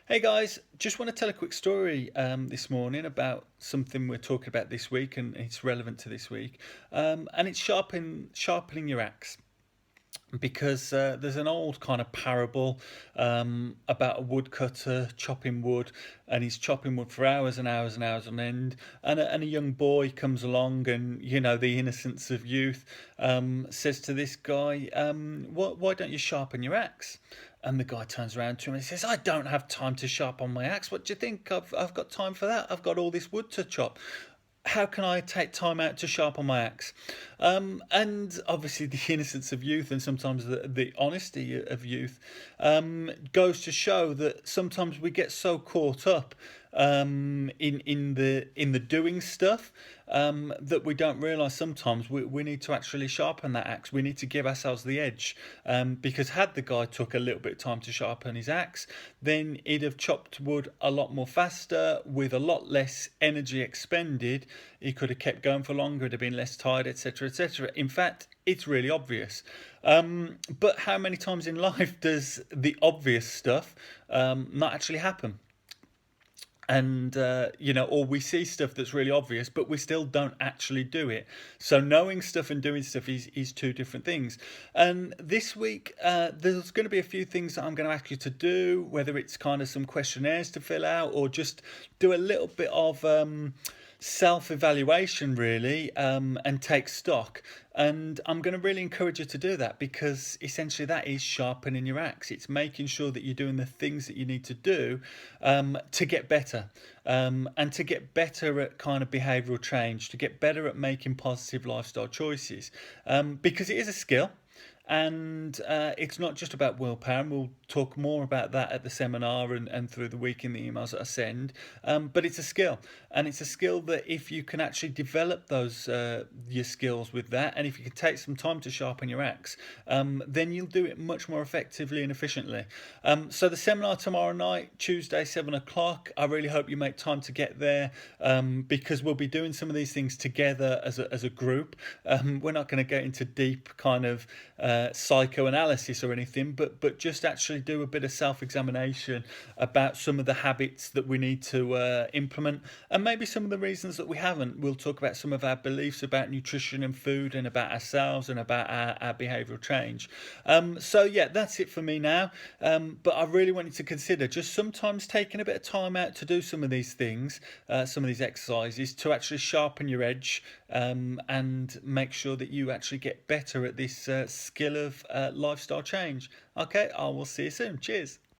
Hey guys, just want to tell a quick story this morning about something we're talking about this week, and it's relevant to this week. And it's sharpening your axe, because there's an old kind of parable about a woodcutter chopping wood, and he's chopping wood for hours and hours and hours on end. And a young boy comes along, and the innocence of youth says to this guy, why don't you sharpen your axe? And the guy turns around to him and says, I don't have time to sharpen my axe. What do you think? I've got time for that. I've got all this wood to chop. How can I take time out to sharpen my axe? And obviously, the innocence of youth, and sometimes the honesty of youth, goes to show that sometimes we get so caught up in the doing stuff, that we don't realise sometimes we need to actually sharpen that axe. We need to give ourselves the edge, because had the guy took a little bit of time to sharpen his axe, then he'd have chopped wood a lot more faster with a lot less energy expended. He could have kept going for longer, it'd have been less tired, etc., etc. In fact, it's really obvious. But how many times in life does the obvious stuff not actually happen? And or we see stuff that's really obvious, but we still don't actually do it. So knowing stuff and doing stuff is two different things. And this week, there's going to be a few things that I'm going to ask you to do, whether it's kind of some questionnaires to fill out, or just do a little bit of self-evaluation, really, and take stock. And I'm going to really encourage you to do that, because essentially that is sharpening your axe. It's making sure that you're doing the things that you need to do to get better, and to get better at kind of behavioral change, to get better at making positive lifestyle choices, because it is a skill. And it's not just about willpower, and we'll talk more about that at the seminar and through the week in the emails that I send. But it's a skill, and it's a skill that if you can actually develop those your skills with that, and if you can take some time to sharpen your axe, then you'll do it much more effectively and efficiently. So the seminar tomorrow night, Tuesday, 7 o'clock. I really hope you make time to get there, because we'll be doing some of these things together as a group. We're not going to get into deep kind of psychoanalysis or anything, but just actually do a bit of self-examination about some of the habits that we need to implement, and maybe some of the reasons that we haven't. We'll talk about some of our beliefs about nutrition and food, and about ourselves, and about our behavioural change. So yeah, that's it for me now. But I really want you to consider just sometimes taking a bit of time out to do some of these things, some of these exercises, to actually sharpen your edge, and make sure that you actually get better at this skill of lifestyle change. Okay, I will see you soon. Cheers.